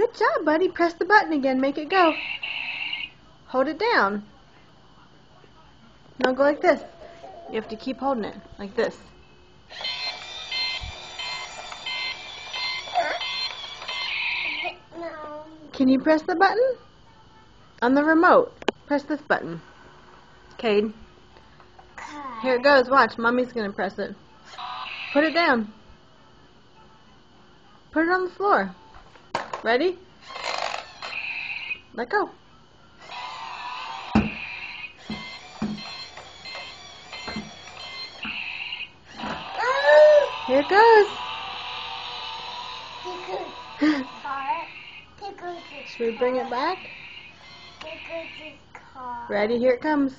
Good job, buddy. Press the button again. Make it go. Hold it down. No, go like this. You have to keep holding it. Like this. No. Can you press the button? On the remote. Press this button. Cade. Here it goes. Watch. Mommy's going to press it. Put it down. Put it on the floor. Ready? Let go. Here it goes. Should we bring it back? Ready? Here it comes.